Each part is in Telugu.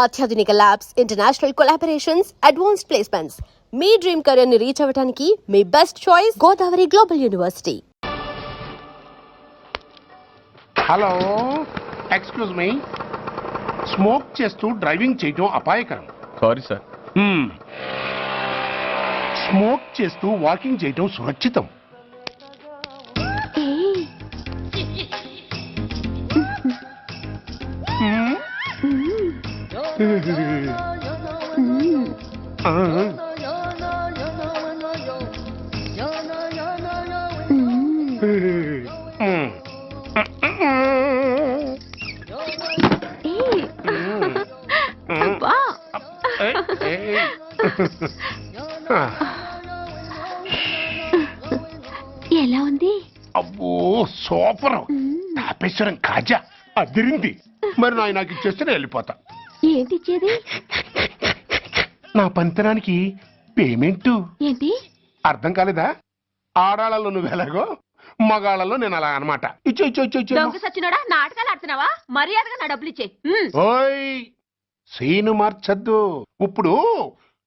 అత్యాధునిక labs, international collaborations, advanced placements. మీ డ్రీమ్ కెరీర్ ని రీచ్ అవ్వడానికి మీ best choice Godavari global university. Hello, excuse me. Smoke చేస్తూ డ్రైవింగ్ చేయటం అపాయకరం. Sorry sir. స్మోక్ చేస్తూ వాకింగ్ చేయటం సురక్షితం. ఎలా ఉంది? అబ్బో సూపర్. తాపేశ్వరం కాజా అదిరింది. మరి నాకు ఇచ్చేస్తే నేను వెళ్ళిపోతా. ఏంటి ఇచ్చేది? నా పంతనానికి పేమెంట్. ఏంటి అర్థం కాలేదా? ఆడాళ్ళలో నువ్వు ఎలాగో, మగాళ్ళలో నేను అలా అనమాట. దొంగ సచ్చినోడా, నాటకాలు ఆడుతున్నావా? మర్యాదగా నా డబ్బులు ఇచ్చే. ఓయ్ సీను మార్చద్దు. ఇప్పుడు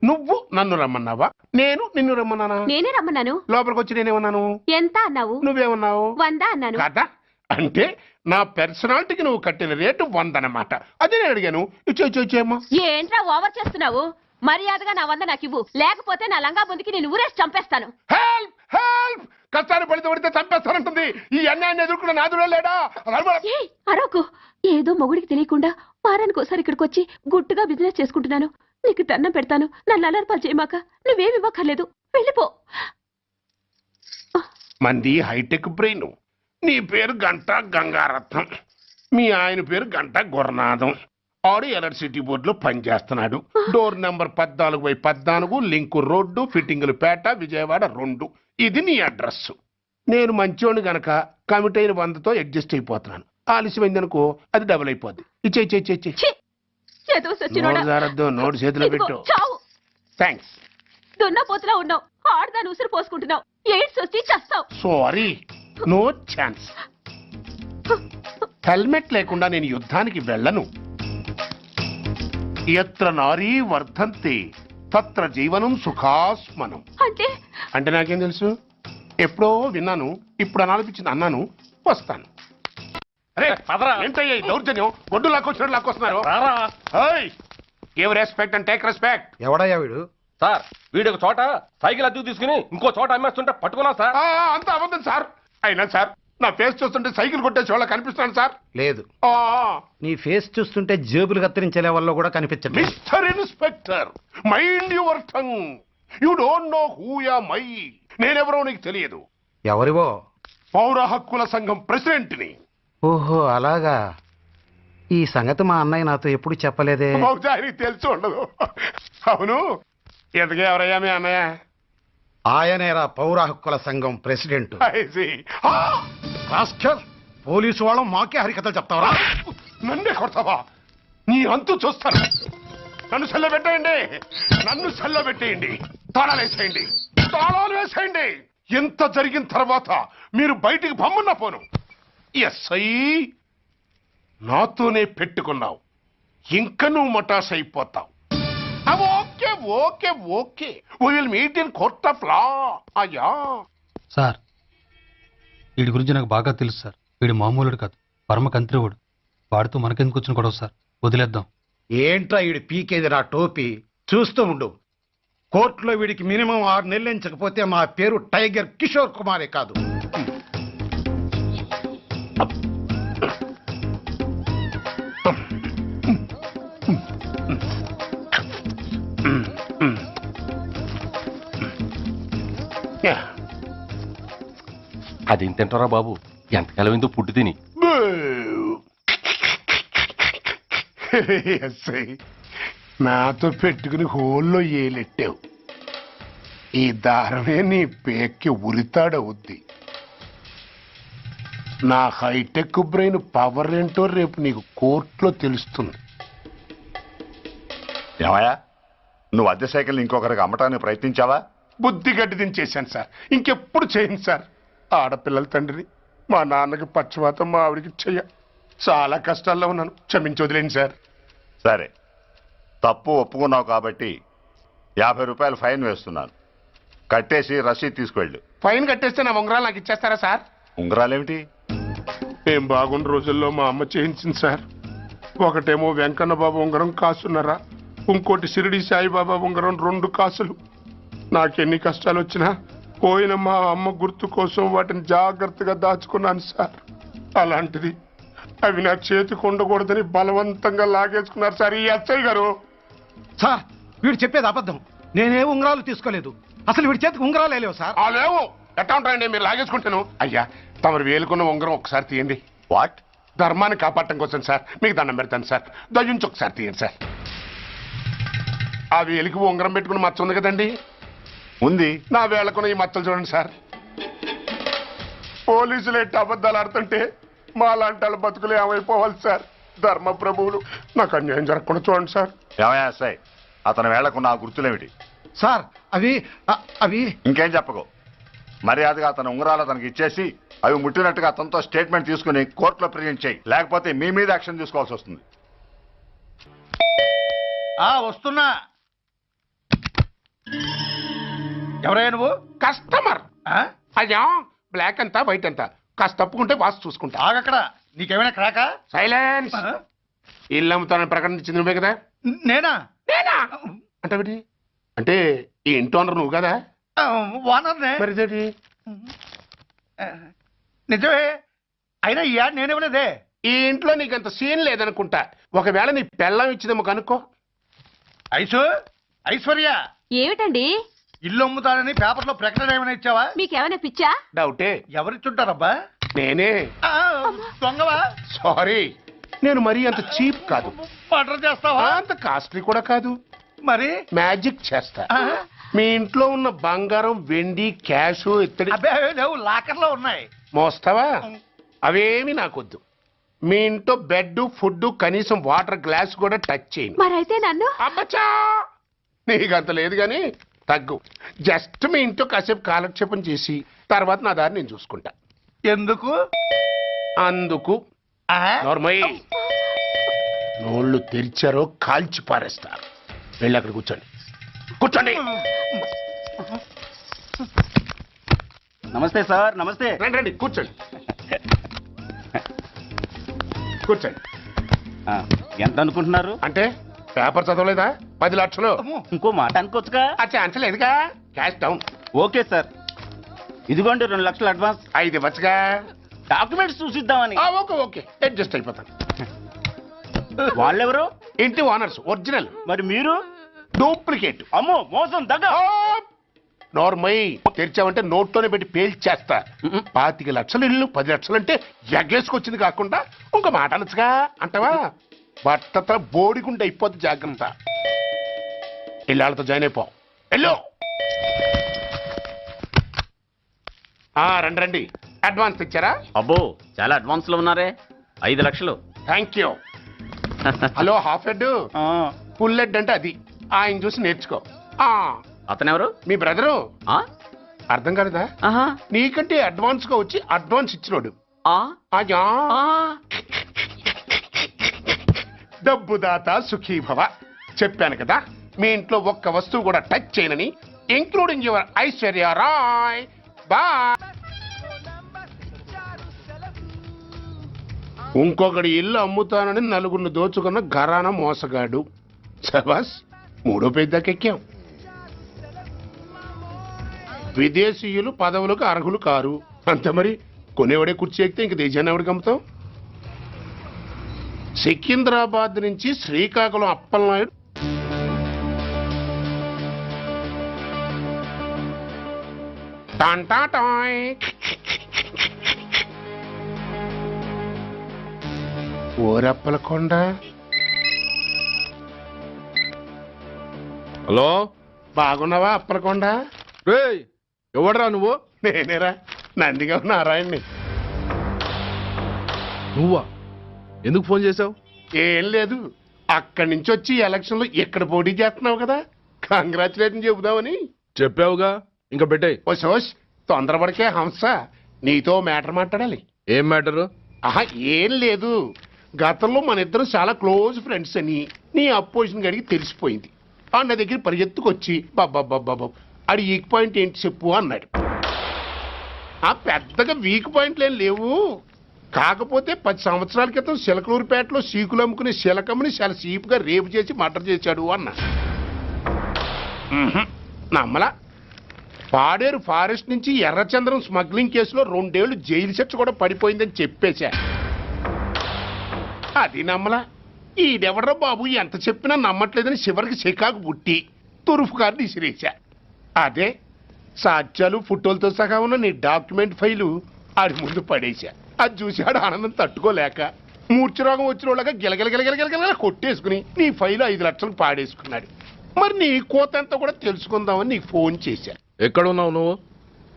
నువ్వు నన్ను రమ్మన్నావా, నేను నిన్ను రమ్మన్నానా? నేనే రమ్మన్నాను. లోపలికి వచ్చి నేనేమన్నాను? ఎంత అన్నావు? నువ్వేమన్నావు? 100 అన్నాను. కదా, అంటే నా పర్సనాలిటీకి నువ్వు కట్టిన రేటు 100 అన్నమాట. అదే నేను అడిగాను. ఇచ్చేమ్మా. ఏంట్రా ఓవర్ చేస్తున్నావు? మర్యాదగా నా 100 నాకు ఇవ్వు, లేకపోతే నా లంగా బొందికి నేను ఊరేసి చంపేస్తాను. Help help. కష్టాన్ని పడితే చంపేస్తానంటుంది. ఈ అన్యాయాన్ని ఎదుర్కొన్న నాదుడే లేడా? అరవకు. ఏదో మొగుడికి తెలియకుండా వారానికి ఒకసారి ఇక్కడికి వచ్చి గుట్టుగా బిజినెస్ చేసుకుంటున్నాను. నీకు దండం పెడతాను, నన్ను అలర్పాలు చేయమాక. నువ్వేమి ఇవ్వక్కర్లేదు, వెళ్ళిపో. మంది హైటెక్ బ్రెయిన్. నీ పేరు గంట గంగారత్నం, మీ ఆయన పేరు గంట గురనాథం. ఆడు ఎలక్ట్రిసిటీ బోర్డులో పనిచేస్తున్నాడు. డోర్ నెంబర్ 14/14, లింకు రోడ్డు, ఫిట్టింగులు పేట, విజయవాడ 2. ఇది నీ అడ్రస్. నేను మంచోని గనక కమిట్ అయిన 100తో అడ్జస్ట్ అయిపోతున్నాను. ఆలస్యమైందనుకో అది డబుల్ అయిపోద్ది. నోటు చేతిలో పెట్టు. థ్యాంక్స్. దున్నపోతులా ఉన్నావు, ఆడదాని ఉసురు పోసుకుంటున్నావు. ఎయిడ్స్ వచ్చి చస్తావు. Sorry, no chance. హెల్మెట్ లేకుండా నేను యుద్ధానికి వెళ్ళను. ఎత్ర నారీ వర్ధంతి తత్ర జీవనం సుఖాస్మనం. అంటే నాకేం తెలుసు? ఎప్పుడో విన్నాను, ఇప్పుడు అనాలనిపించింది అన్నాను. వస్తాను. ఏంటయ్యా ఈ దౌర్జన్యం? గొడ్డు లాక్కొచ్చినట్టు లాక్కొస్తున్నారు. Give respect and take respect. ఎవడయ్యా వీడు? సార్, వీడు ఒక చోట సైకిల్ అద్దెకు తీసుకుని ఇంకో చోట అమ్మేస్తుంటే పట్టుకున్నా సార్. అంతా అబద్ధం సార్. అయినా సార్, నా ఫేస్ చూస్తుంటే సైకిల్ కొట్టేసి వాళ్ళ కనిపిస్తున్నాను సార్. లేదు, నీ ఫేస్ చూస్తుంటే జేబులు కత్తిరించే లెవెల్లో కూడా కనిపించదు. Mister inspector, mind your tongue. You don't know who am I. నేనెవరో నీకు తెలియదు. ఎవరివో? పౌర హక్కుల సంఘం ప్రెసిడెంట్ ని. ఓహో అలాగా. ఈ సంగతి మా అన్నయ్య నాతో ఎప్పుడు చెప్పలేదే. బహుశా ఆయనకి తెలిసి ఉండదు. అవును, ఎందుకే ఎవరయ్యా మీ అన్నయ్య? ఆయనేరా పౌర హక్కుల సంఘం ప్రెసిడెంట్. పోలీసు వాళ్ళం మాకే హరికథలు చెప్తావరా? నన్నే కొడతావా? నీ అంతు చూస్తాను. నన్ను సెల్ల పెట్టేయండి, నన్ను సెల్ల పెట్టేయండి. తాళాలు వేసేయండి, తాళాలు వేసేయండి. ఎంత జరిగిన తర్వాత మీరు బయటికి బొమ్మన్న పోను. ఎస్ఐ, నాతోనే పెట్టుకున్నావు, ఇంకా నువ్వు మటాస్ అయిపోతావు. Okay okay okay, we will meet in court of law. అయ్యా సార్, వీడి గురించి నాకు బాగా తెలుసు సార్. వీడి మామూలుడు కాదు, పరమ కంత్రివుడు. వాడితో మనకెందుకు వచ్చిన గొడవ సార్? వదిలేద్దాం. ఏంట్రా వీడి పీకేది నా టోపీ? చూస్తూ ఉండు. కోర్టులో వీడికి మినిమం 6 నెలలు ఎంచకపోతే మా పేరు టైగర్ కిషోర్ కుమారే కాదు. అదేం తింటారా బాబు? ఎంతకాలం ఏందో పుట్టి తిని. నాతో పెట్టుకుని హోల్లో ఏలెట్టావు. ఈ దారమే నీ పేక్కి ఉరితాడవుద్ది. నా హైటెక్ బ్రెయిన్ పవర్ ఏంటో రేపు నీకు కోర్టులో తెలుస్తుంది. ఏమయ్యా, నువ్వు అద్దె సైకిల్ ఇంకొకరికి అమ్మటానికి ప్రయత్నించావా? బుద్ధి గడ్డి దించేశాను సార్, ఇంకెప్పుడు చేయను సార్. ఆడపిల్లల తండ్రిని, మా నాన్నకి పక్షవాతం, మా ఆవిడికి చెయ్య. చాలా కష్టాల్లో ఉన్నాను, క్షమించి వదిలేండి సార్. సరే, తప్పు ఒప్పుకున్నావు కాబట్టి 50 రూపాయలు ఫైన్ వేస్తున్నాను. కట్టేసి రసీదు తీసుకువెళ్ళు. ఫైన్ కట్టేస్తే నా ఉంగరాలు నాకు ఇచ్చేస్తారా సార్? ఉంగరాలేమిటి? ఏం బాగున్న రోజుల్లో మా అమ్మ చేయించింది సార్. ఒకటేమో వెంకన్న బాబు ఉంగరం కాసున్నరా, ఇంకోటి షిరిడి సాయిబాబా ఉంగరం 2 కాసులు. నాకెన్ని కష్టాలు వచ్చినా పోయిన మా అమ్మ గుర్తు కోసం వాటిని జాగ్రత్తగా దాచుకున్నాను సార్. అలాంటిది అవి నా చేతికి ఉండకూడదని బలవంతంగా లాగేసుకున్నారు సార్ ఈ ఎస్ఐ గారు. సార్ వీడు చెప్పేది అబద్ధం. నేనే ఉంగరాలు తీసుకోలేదు. అసలు వీడి చేతికి ఉంగరాలు లేవు సార్. లేవు. ఎట్టా ఉంటాయండి మీరు లాగేసుకుంటాను. అయ్యా తమరు వేలుకున్న ఉంగరం ఒకసారి తీయండి. వాట్? ధర్మాన్ని కాపాడటం కోసం సార్. మీకు దండం పెడతాను సార్. దయ్యుంచి ఒకసారి తీయండి సార్. ఆ వేలికి ఉంగరం పెట్టుకుని మచ్చ ఉంది కదండి, ఉంది. నా వేళకున్న ఈ మచ్చలు చూడండి సార్. పోలీసులు ఎట్టి అబద్ధాలు ఆడుతుంటే మా లాంటి వాళ్ళ బతుకులు ఏమైపోవాలి సార్? ధర్మ ప్రభువులు నాకు అన్యాయం జరగకుండా చూడండి సార్. ఏమయ్యా ఎస్ఐ, అతని వేళ్లకున్న ఆ గుర్తులేమిటి? సార్ అవి ఇంకేం చెప్పకు. మర్యాదగా అతని ఉంగరాలు అతనికి ఇచ్చేసి అవి ముట్టినట్టుగా అతనితో స్టేట్మెంట్ తీసుకుని కోర్టులో ప్రజెంట్ చేయి. లేకపోతే మీ మీద యాక్షన్ తీసుకోవాల్సి వస్తుంది. వస్తున్నా. ఎవరయ్యా నువ్వు? కస్టమర్. అయ్యా బ్లాక్ అంతా వైట్ అంతా కాస్త తప్పుకుంటే వాసు చూసుకుంటా. ఆగక్కడ. నీకేమైనా క్రాకా? సైలెన్స్. ఇల్లు అమ్ముతానని ప్రకటించింది నువ్వే కదా? నేనా? అంటే అంటే ఈ ఇంటి ఓనర్ నువ్వు కదా? వానర్నే. మరి ఇదేంటి? నిజమే. అయినా ఈ యాడ్ నేనేమలేదే. ఈ ఇంట్లో నీకంత సీన్ లేదనుకుంటా. ఒకవేళ నీ పెళ్ళం ఇచ్చిందేమో కనుక్కో. ఐశ్వర్య ఏమిటండి ఇల్లు అమ్ముతానని పేపర్లో ప్రకటన ఏమైనా ఇచ్చావా? మీకేమైనా పిచ్చా? డౌటే. ఎవరిచ్చుంటారబ్బా? నేనే. దొంగవా? సారీ, నేను మరీ అంత చీప్ కాదు. మర్డర్ చేస్తావా? అంత కాస్ట్లీ కూడా కాదు. మరి మ్యాజిక్ చేస్తా. మీ ఇంట్లో ఉన్న బంగారం, వెండి, క్యాష్, ఇత్తడి అబ్బే లేవు, లాకర్లో ఉన్నాయి. మోస్తావా? అవేమి నాకొద్దు. మీ ఇంట్లో బెడ్, ఫుడ్, కనీసం వాటర్ గ్లాస్ కూడా టచ్ చేయను. మరైతే నన్ను అబ్బచ్చా, నీకంత లేదు గాని తగ్గు. జస్ట్ మీ ఇంట్లో కాసేపు కాలక్షేపం చేసి తర్వాత నా దారి నేను చూసుకుంటా. ఎందుకు? అందుకు. నోర్మయ్య, నోళ్ళు తెరిచారో కాల్చి పారేస్తారు. వెళ్ళి అక్కడ కూర్చోండి. కూర్చోండి. నమస్తే సార్. నమస్తే. రండి రండి, కూర్చోండి. కూర్చోండి. ఎంత అనుకుంటున్నారు? అంటే పేపర్ చదవలేదా? 10 లక్షలు. ఇంకో మాట అనుకోవచ్చుగా. ఆ ఛాన్స్ లేదుగా. Cash down. ఓకే సార్, ఇదిగోండి 2 లక్షలు అడ్వాన్స్. 5 ఇవ్వచ్చుగా. డాక్యుమెంట్స్ చూసిద్దామని. ఓకే ఓకే, అడ్జస్ట్ అయిపోతాను. వాళ్ళెవరు? ఇంటి ఓనర్స్. ఒరిజినల్. మరి మీరు? డూప్లికేట్. అమ్మో, మోసం, దగ్గ. నోర్మయ్, తెరిచావంటే నోట్లోనే పెట్టి పేల్చేస్తా. 25 లక్షలు ఇల్లు 10 లక్షలు అంటే ఎగ్గేసుకొచ్చింది కాకుండా ఇంకో మాట అనొచ్చుగా అంటావా? బట్టతో బోడిగుండి అయిపోద్ది. జాగ్రత్త. ఇళ్ళతో జాయిన్ అయిపో. వెళ్ళు. రండి రండి. అడ్వాన్స్ ఇచ్చారా? అబ్బో, చాలా అడ్వాన్స్ లో ఉన్నారే. 5 లక్షలు. Thank you. Hello, half head, full head అంటే అది. ఆయన చూసి నేర్చుకో. అతనెవరు? మీ బ్రదరు. ఆ? అర్థం కాలేదా? ఆహా. నీకంటే అడ్వాన్స్ గా వచ్చి అడ్వాన్స్ ఇచ్చినోడు. ఆ? అయ్యా, ఆ. డబ్బు దాత సుఖీభవ. చెప్పాను కదా, మీ ఇంట్లో ఒక్క వస్తువు కూడా టచ్ చేయనని, including your Aishwarya Rai. Bye. ఇంకొకటి ఇల్లు అమ్ముతానని నలుగురిని దోచుకున్న ఘరాన మోసగాడు. శబాస్, 3వ పేజీ దాకా ఎక్కాం. విదేశీయులు పదవులకు అర్హులు కారు. అంతే మరి. కొనేవాడే కుర్చీ ఎక్కితే ఇంక దేశాన్ని ఎవడికి అమ్ముతాం? సికింద్రాబాద్ నుంచి శ్రీకాకుళం అప్పలనాయుడు టాంటాటాయ్. ఓరప్పలకొండ. హలో, బాగున్నావా అప్పలకొండ? ఎవడరా నువ్వు? నేనేరా, నందిగా నారాయణ్ణి. నువ్వా? ఎందుకు ఫోన్ చేసావు? ఏం లేదు, అక్కడి నుంచి వచ్చి ఎలక్షన్ లో ఇక్కడ పోటీ చేస్తున్నావు కదా, కంగ్రాచులేషన్ చెబుదామని. చెప్పావుగా, ఇంకా పెట్టాయి. ఓ సోష్, తొందరపడికే హంస, నీతో మ్యాటర్ మాట్లాడాలి. ఏం మ్యాటరు? ఆహా, ఏం లేదు. గతంలో మన ఇద్దరం చాలా క్లోజ్ ఫ్రెండ్స్ అని నీ అపోజిషన్ గడికి తెలిసిపోయింది. ఆ నా దగ్గర పరిగెత్తుకొచ్చి బాబా ఆడి వీక్ పాయింట్ ఏంటి చెప్పు అన్నాడు. ఆ పెద్దగా వీక్ పాయింట్లు ఏం లేవు, కాకపోతే 10 సంవత్సరాల క్రితం చిలకలూరుపేటలో సీకులు అమ్ముకునే శిలకమ్మని చాలా చీప్గా రేపు చేసి మర్డర్ చేశాడు అన్నా. నమ్మలా. పాడేరు ఫారెస్ట్ నుంచి ఎర్రచంద్రం స్మగ్లింగ్ కేసులో 2 ఏళ్లు జైలు శిక్ష కూడా పడిపోయిందని చెప్పేశా. అది నమ్మలా. ఈడెవడ్రా బాబు ఎంత చెప్పినా నమ్మట్లేదని చివరికి చికాకు పుట్టి తురుపు కార్డు ఇసిరేశా. అదే సాక్ష్యాలు ఫోటోలతో సహా ఉన్న నీ డాక్యుమెంట్ ఫైలు ఆడి ముందు పడేశా. అది చూసి ఆడు ఆనందం తట్టుకోలేక మూర్ఛరోగం వచ్చిన వాళ్ళగా గిలగిలగిలగిలగిలగిల కొట్టేసుకుని నీ ఫైలు 5 లక్షలకు పాడేసుకున్నాడు. మరి నీ కోతంతా కూడా తెలుసుకుందామని నీకు ఫోన్ చేశా. ఎక్కడున్నావు నువ్వు?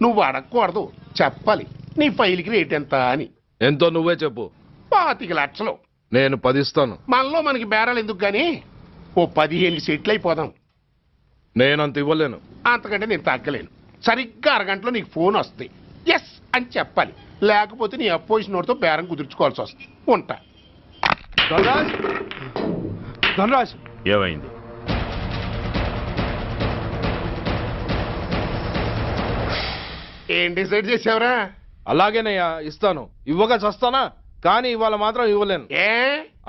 నువ్వు అడగకూడదు, చెప్పాలి. నీ ఫైల్కి రేట్ ఎంత అని. ఎంతో నువ్వే చెప్పు. 25 లక్షలు. నేను 10 ఇస్తాను. మనలో మనకి బేరాలు ఎందుకు గానీ ఓ 15 సెట్లు అయిపోదాం. నేనంత ఇవ్వలేను. అంతకంటే నేను తగ్గలేను. సరిగ్గా అరగంటలో నీకు ఫోన్ వస్తుంది. ఎస్ అని చెప్పాలి, లేకపోతే నీ అపోజిషన్ నోటితో బేరం కుదుర్చుకోవాల్సి వస్తుంది. ఉంటా. ధనరాజ్, ఏమైంది? ఏం డిసైడ్ చేసావురా? అలాగేనయ్యా, ఇస్తాను. ఇవ్వగా చస్తానా, కానీ ఇవాళ మాత్రం ఇవ్వలేను. ఏ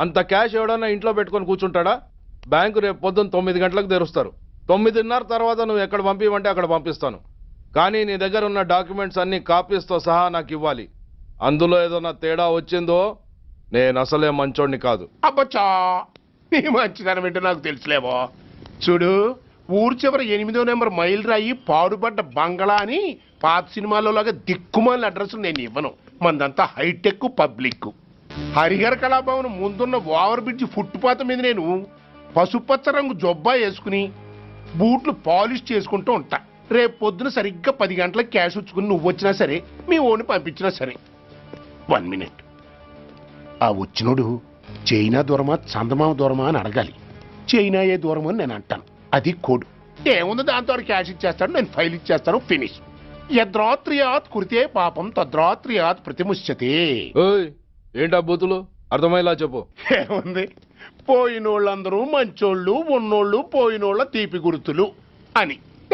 అంత క్యాష్ ఎవడన్నా ఇంట్లో పెట్టుకొని కూర్చుంటాడా? బ్యాంకు రేపు పొద్దున్న 9 గంటలకు తెరుస్తారు. 9:30 తర్వాత నువ్వు ఎక్కడ పంపిమంటే అక్కడ పంపిస్తాను. కానీ నీ దగ్గర ఉన్న డాక్యుమెంట్స్ అన్ని కాపీస్తో సహా నాకు ఇవ్వాలి. అందులో ఏదైనా తేడా వచ్చిందో నేను అసలే మంచోడిని కాదు. అబ్బచ్చా, నీ మంచిదనం ఏంటో నాకు తెలుసులేవో. చూడు, ఊరు చివరి 8వ నెంబర్ మైల్ రాయి పాడుపడ్డ బంగళా అని పాత సినిమాలో లాగా దిక్కుమాల అడ్రస్ నేను ఇవ్వను. మందంతా హైటెక్ పబ్లిక్. హరిహర కళాభవన్ ముందున్న ఓవర్ బ్రిడ్జ్ ఫుట్పాత్ మీద నేను పసుపచ్చ రంగు జొబ్బా వేసుకుని బూట్లు పాలిష్ చేసుకుంటూ ఉంటా. రేపు పొద్దున సరిగ్గా 10 గంటలకు క్యాష్ వచ్చుకుని నువ్వు వచ్చినా సరే, మీ ఓన్ని పంపించినా సరే. 1 మినిట్. ఆ వచ్చినోడు చైనా దూరమా చందమామ దూరమా అని అడగాలి. చైనా ఏ దూరం అని నేను అంటాను. అది కోడ్. ఏముంది, దాంతో క్యాష్ ఇచ్చేస్తాడు, నేను ఫైల్ ఇచ్చేస్తాను, ఫినిష్. యద్రాత్రియాత్ కురితే పాపం తద్రాత్రియాత్ ప్రతిముష్యతే. ఏంటా బూతులు? అర్థమయ్యేలా చెప్పు. ఏముంది, పోయినోళ్ళందరూ మంచోళ్ళు, ఉన్నోళ్ళు పోయినోళ్ళ తీపి గుర్తులు అని.